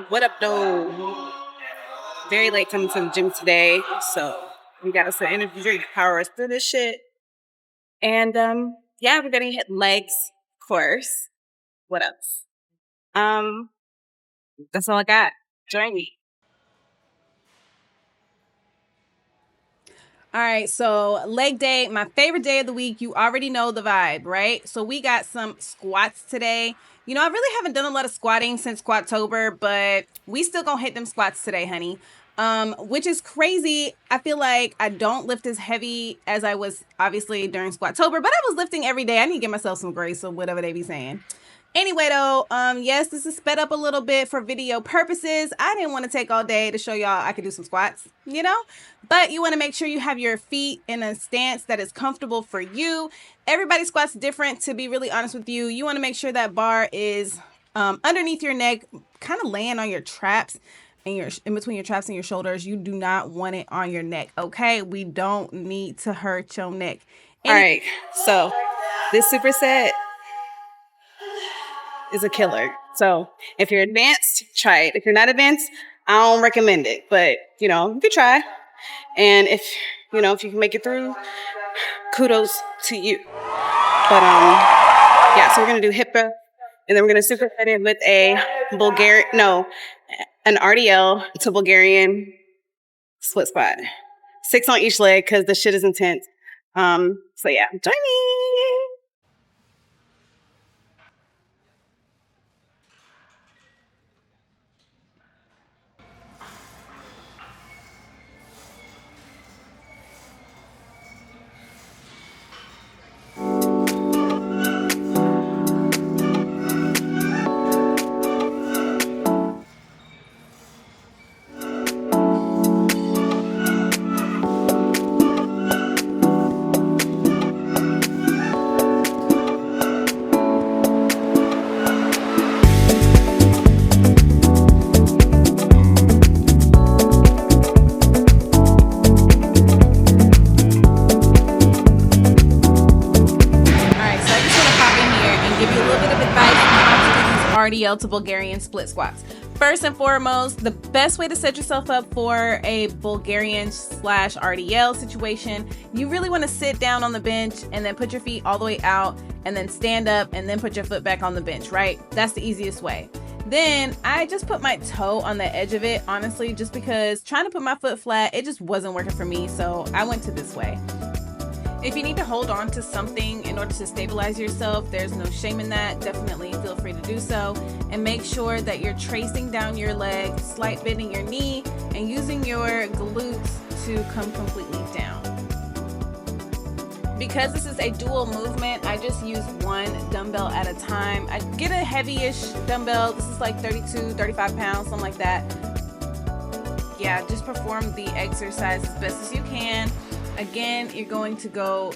What up, though? Very late coming to the gym today, so we got us some energy drink to power us through this shit. And yeah, we're gonna hit legs, of course. What else? Um, that's all I got. Join me. All right, so leg day, my favorite day of the week. You already know the vibe, right? So we got some squats today. You know, I really haven't done a lot of squatting since Squattober, but we still gonna hit them squats today, honey. Which is crazy. I feel like I don't lift as heavy as I was obviously during Squattober, but I was lifting every day. I need to give myself some grace or whatever they be saying. Anyway, though, yes, this is sped up a little bit for video purposes. I didn't want to take all day to show y'all I could do some squats, you know? But you want to make sure you have your feet in a stance that is comfortable for you. Everybody squats different, to be really honest with you. You want to make sure that bar is underneath your neck, kind of laying on your traps and in between your traps and your shoulders. You do not want it on your neck, okay? We don't need to hurt your neck. All right, so this superset is a killer. So if you're advanced, try it. If you're not advanced, I don't recommend it, but you know, you could try. And if you know, if you can make it through, kudos to you. But yeah, so we're gonna do hip thrust, and then we're gonna superset it with a an RDL to Bulgarian split squat. 6 on each leg because the shit is intense. So yeah, join me. RDL to Bulgarian split squats. First and foremost, the best way to set yourself up for a Bulgarian / RDL situation, you really want to sit down on the bench and then put your feet all the way out and then stand up and then put your foot back on the bench, right? That's the easiest way. Then I just put my toe on the edge of it, honestly, just because trying to put my foot flat, it just wasn't working for me. So I went to this way. If you need to hold on to something in order to stabilize yourself, there's no shame in that. Definitely feel free to do so. And make sure that you're tracing down your leg, slight bending your knee, and using your glutes to come completely down. Because this is a dual movement, I just use one dumbbell at a time. I get a heavy-ish dumbbell. This is like 32, 35 pounds, something like that. Yeah, just perform the exercise as best as you can. Again, you're going to go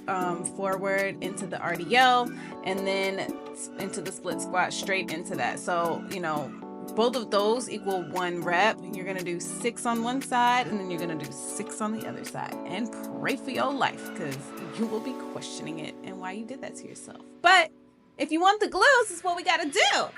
forward into the RDL and then into the split squat, straight into that. So, you know, both of those equal 1 rep. You're going to do 6 on one side and then you're going to do 6 on the other side. And pray for your life because you will be questioning it and why you did that to yourself. But if you want the glutes, it's what we got to do.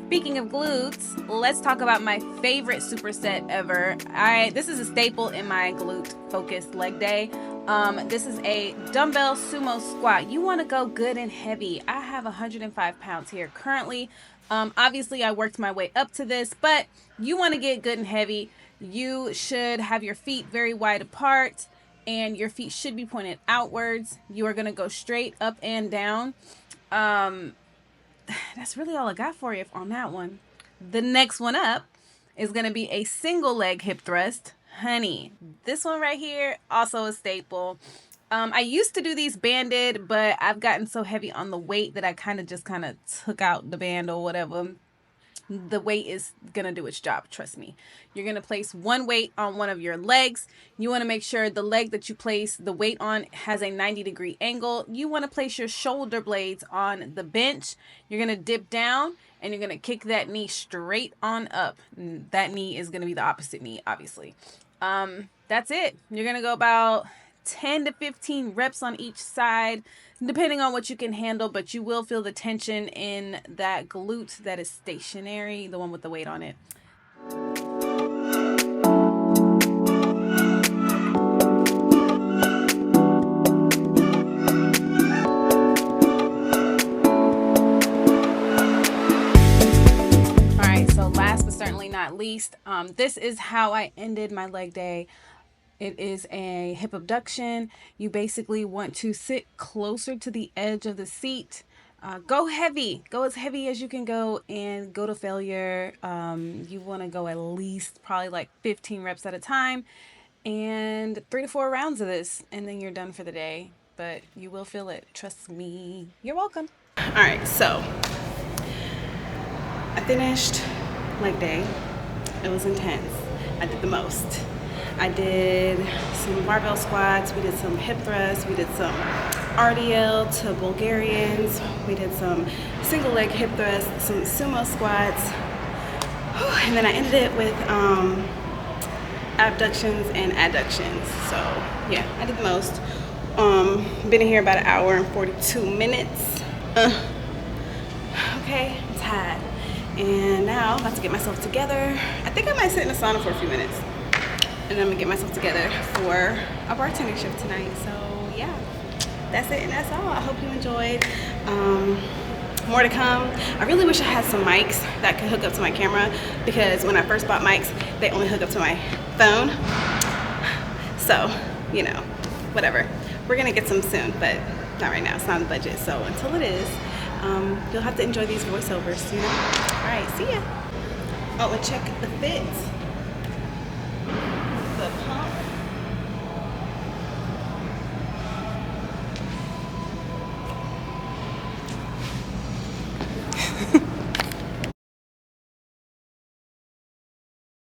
Speaking of glutes, let's talk about my favorite superset ever. This is a staple in my glute-focused leg day. This is a dumbbell sumo squat. You want to go good and heavy. I have 105 pounds here currently. Obviously, I worked my way up to this, but you want to get good and heavy. You should have your feet very wide apart, and your feet should be pointed outwards. You are going to go straight up and down. That's really all I got for you on that one. The next one up is going to be a single leg hip thrust. Honey, this one right here, also a staple. I used to do these banded, but I've gotten so heavy on the weight that I kind of took out the band or whatever. the weight is gonna do its job, trust me. You're gonna place one weight on one of your legs. You wanna make sure the leg that you place the weight on has a 90-degree angle. You wanna place your shoulder blades on the bench. You're gonna dip down and you're gonna kick that knee straight on up. That knee is gonna be the opposite knee, obviously. That's it. You're gonna go about 10 to 15 reps on each side, depending on what you can handle, but you will feel the tension in that glute that is stationary, the one with the weight on it. All right, so last but certainly not least, this is how I ended my leg day. It is a hip abduction. You basically want to sit closer to the edge of the seat. Go heavy. Go as heavy as you can go and go to failure. You want to go at least probably like 15 reps at a time and 3 to 4 rounds of this, and then you're done for the day. But you will feel it. Trust me. You're welcome. All right, so I finished leg day. It was intense. I did the most. I did some barbell squats, we did some hip thrusts, we did some RDL to Bulgarians, we did some single leg hip thrusts, some sumo squats, and then I ended it with abductions and adductions. So yeah, I did the most. Been in here about an hour and 42 minutes. Okay, I'm tired. And now I'm about to get myself together. I think I might sit in the sauna for a few minutes. And I'm gonna get myself together for a bartending shift tonight. So yeah, that's it and that's all. I hope you enjoyed. More to come. I really wish I had some mics that could hook up to my camera, because when I first bought mics, they only hook up to my phone. So, you know, whatever. We're gonna get some soon, but not right now. It's not on the budget. So until it is, you'll have to enjoy these voiceovers, you know? All right, see ya. Oh, and check the fit.